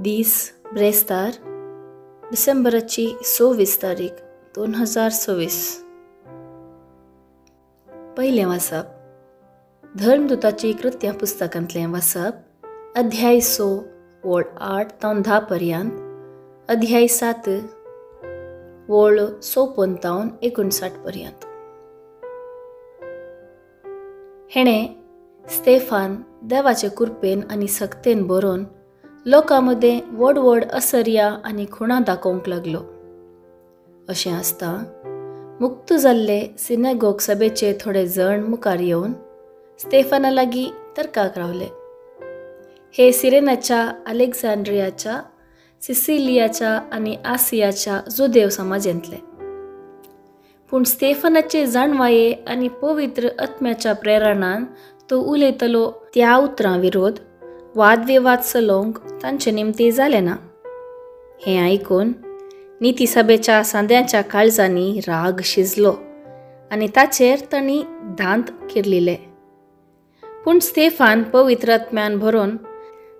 दीस ब्रेस्तार डिसेंबराची 26 तारीख 2026. पहिले वाचप धर्मदूताची कृत्या पुस्तकांतले वाचप अध्याय 6 वळ 8 ते 10 पर्यंत, अध्याय 7 वळ 56 ते 59 पर्यंत. हेणे स्तेफान देवाचे कृपेन आणि सक्तेन बरोवन लोकांमध्ये व्हड व्हड असर्या आणि खुणा दाखोवंक लागलो. अशें आसता मुक्त जाल्ले सिनेगोग सभेचे थोडे जण मुखार येवन स्तेफाना लागीं तर्काक रावले. हे सिरेनाच्या, अलेक्झांड्रियाच्या, सिसिलियाच्या आणि आसियाच्या जुदेव समाजांतले. पूण स्तेफानाचे जाणवाये आणि पवित्र आत्म्याच्या प्रेरणान तो उलयतलो त्या उतरां विरोध वादविवाद चलोवंक तांचे निमते जाले ना. हें आयकून निती सभेच्या सांद्याच्या काळजांनी राग शिजलो आनी ताचेर तांणी दांत किरलिले. पूण स्तेफान पवित्र आत्म्यान भरोवन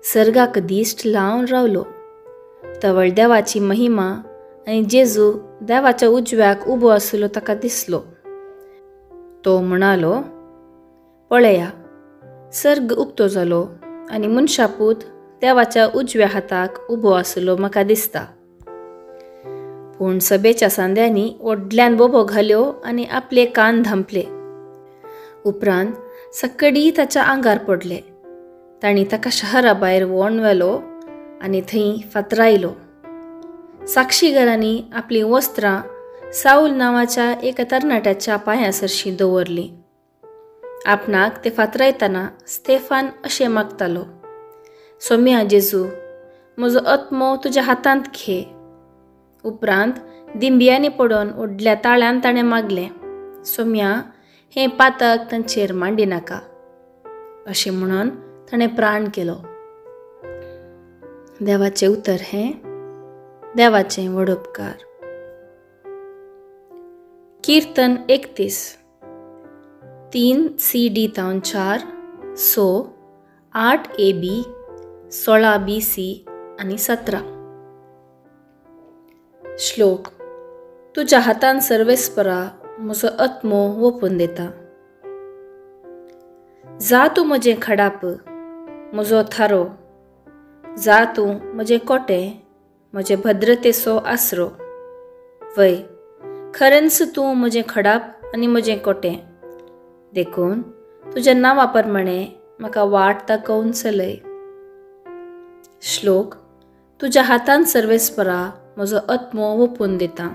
सर्गाक दिश्ट लावन रावलो. तवळ देवाची महिमा आनी जेजू देवाच्या उजव्याक उबो आसलो ताका दिसलो. तो म्हणालो, पळया, सर्ग उक्तो जालो आनी मनशापूत देवाच्या उजव्या हाताक उबो आसलो म्हाका दिसता. पूण सभेच्या सांद्यांनी व्हडल्यान बोबो घाल्यो आनी आपले कान धांपले. उपरांत सक्कडी ताच्या आंगार पडले. तांणी ताका शहरा भायर व्होन व्हेलो आनी थंय फातरायलो. साक्षीगारांनी आपली वस्त्रां साऊल नांवाच्या एका तरणाट्याच्या पांया सरशीं दवरलीं. आपणाक ते फातरायतना स्तेफान अशें मागतालो, सोम्या जेजू, म्हजो आत्मो तुज्या हातांत घे. उपरांत दिंबियांनी पडोवन व्हडल्या ताळ्यान ताणें मागलें, सोम्या, हें पातक तांचेर मांडी नाका. अशें म्हणून ताणें प्राण केलो. देवाचें उतर हें, देवाचें व्हड उपकार. कीर्तन 31 3 CD 4 6 8 AB 16 BC आणि 17. श्लोक. तुज्या हातान सर्वेस्परा म्हजो आत्मो ओपून दिता. जा तूं म्हजें खडाप, म्हजो थारो, जा तूं म्हजें कोटें, म्हजे भद्रतेचो आसरो. वय, खरेंच तूं म्हजें खडाप आनी म्हजें कोटें. देखून तुज्या नांवा प्रमाणें म्हाका वाट दाखोवन चलय. श्लोक. तुज्या हातान सर्वेस्परा म्हजो आत्मो ओपून दिता.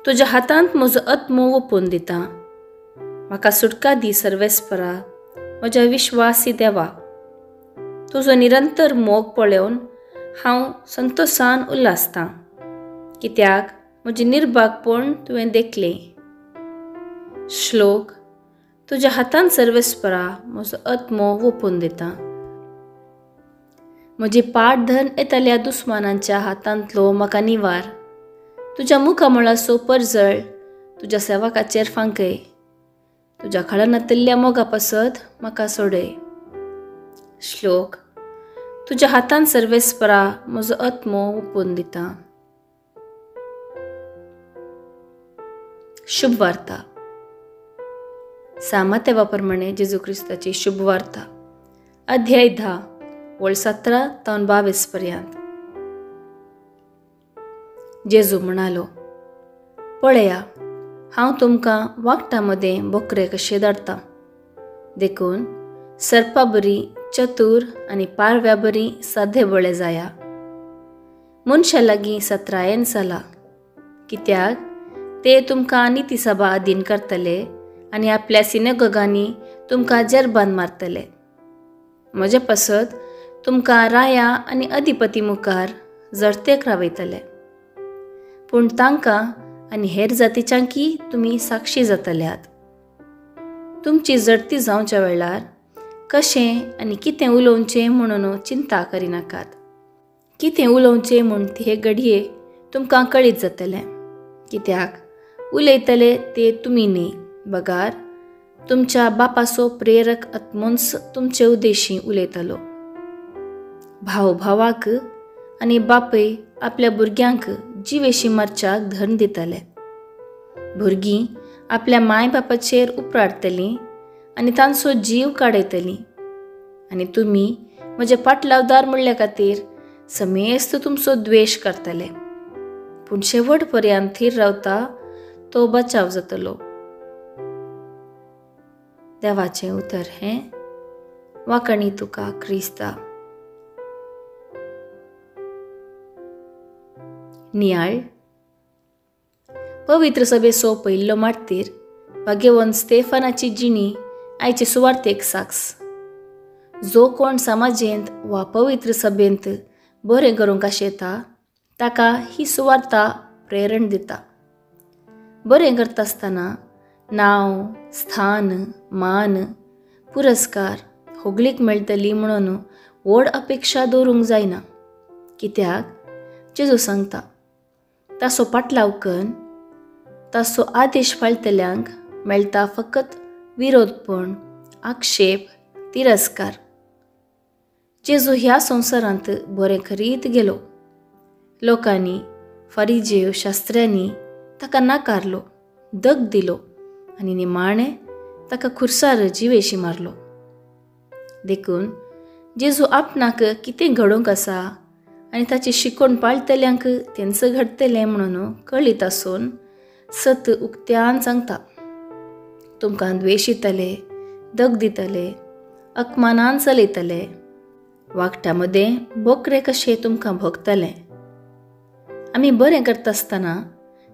तुज्या हातांत म्हजो आत्मो ओपून दिता. म्हाका सुटका दी सर्वेस्परा, म्हज्या विश्वासी देवा. तुजो निरंतर मोग पळोवन हांव संतोशान उल्हासतां, कित्याक म्हजी निर्भागपण तुवें देखलें. श्लोक. तुज्या हातान सर्वेस्परा म्हजो आत्मो ओपून दिता. म्हजी पाट धन येतल्या दुस्मानांच्या हातांतलो म्हाका निवार. तुज्या मुखामळाचो परजळ तुज्या सेवकाचेर फांकय. तुज्या खळनातल्या मोगा पासत म्हाका सोडय. श्लोक. तुज्या हातान सर्वेस्परा म्हजो आत्मो ओपून दिता. शुभ वार्ता. सामातेवा प्रमाणे जेजू क्रिस्ताची शुभ वार्ता, अध्याय 10 वळ 17 ते 22 पर्यंत. जेजू म्हणालो, पळया, हांव तुमकां वागटा मदें बोकरे कशे धाडटा. देखून सर्पा बरी चतूर आनी पारव्या बरी साधे बळे जाया. मनशा लागीं सत्रायेन चला, कित्याक ते तुमकां निती सभा अधीन करतले आनी आपल्या सिनेगोगांनी तुमकां जरबान मारतले. म्हजे पासत तुमकां राया आनी अधिपती मुखार जरतेक रावयतले. पूण तांकां आनी हेर जातीच्यांकी तुमी साक्षी जातल्यात. तुमची जडती जावच्या वेळार कशें आनी कितें उलोवचें म्हणून चिंता करिनाकात. कितें उलोवचें म्हूण हे घडये तुमकां कळीत जातलें, कित्याक उलयतले ते तुमी न्ही, बगार तुमच्या बापाचो प्रेरक आत्मोंच तुमचे उद्देशीं उलयतलो. भाव भावाक आनी बापय आपल्या भुरग्यांक जिवेशी मारच्याक धन दिताले. भुरगीं आपल्या माय बापाचेर उपराडटलीं आनी तांचो जीव काडयतलीं. आनी तुमी म्हजे पाटलावदार म्हणल्या खातीर समेस्त तुमचो द्वेश करतले. पूण शेवट पर्यंत थीर रावता तो बचाव जातलो. देवाचें उतर हें वाकणी तुका क्रिस्ता. नियाळ. पवित्र सभेचो पयलो मार्तीर भाग्यवंत स्तेफानाची जिणी आयचे सुवार्थेक साक्ष. जो कोण समाजेंत वा पवित्र सभेंत बरें करूंक आशेता ताका ही सुवार्ता प्रेरण दिता. बरें करता आसतना नांव, स्थान, मान, पुरस्कार, होगलीक मेळटली म्हणून व्हड अपेक्षा दवरूंक जायना. कित्याक जेजू सांगता ताचो पाटलाव कन ताचो आदेश पाळटल्यांक मेळटा फकत विरोधपण, आक्षेप, तिरस्कार. जेजू ह्या संवसारांत बरें करीत गेलो. लोकांनी, फारिजेव, शास्त्र्यांनी ताका नाकारलो, दग दिलो आनी निमाणें ताका खुर्सार जिवेशी मारलो. देखून जेजू आपणाक कितें घडोवंक आसा आनी ताची शिकवण पाळटल्यांक तेंच घडटलें म्हणून कळीत आसून सत उक्त्यान सांगता. तुमकां द्वेशितले, दग दितले, अपमानान चलयतले, वागटा मदें बोकरे कशें तुमकां भोगतले. आमी बरें करता आसतना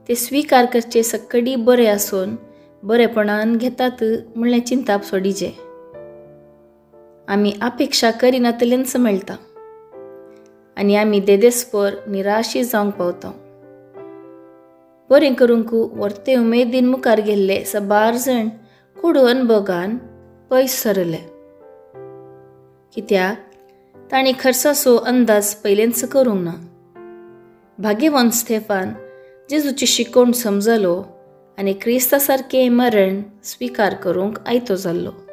ते स्विकार करचे सकडी बरें आसून बरेपणान घेतात म्हणलें चिंताप सोडिचें. आमी अपेक्षा करिनातलेंच मेळटा आनी आमी देदेस्पर निराशी जावंक पावता. बरें करूंक वर्ते उमेदीन मुखार गेल्ले साबार जण कोडू अनभोगान पयस सरले. कित्याक तांणी खर्चाचो अंदाज पयलेंच करूंक ना. भाग्यवंत स्तेफान जेजूची शिकवण समजलो आनी क्रिस्ता सारकें मरण स्विकार करूंक आयतो जाल्लो.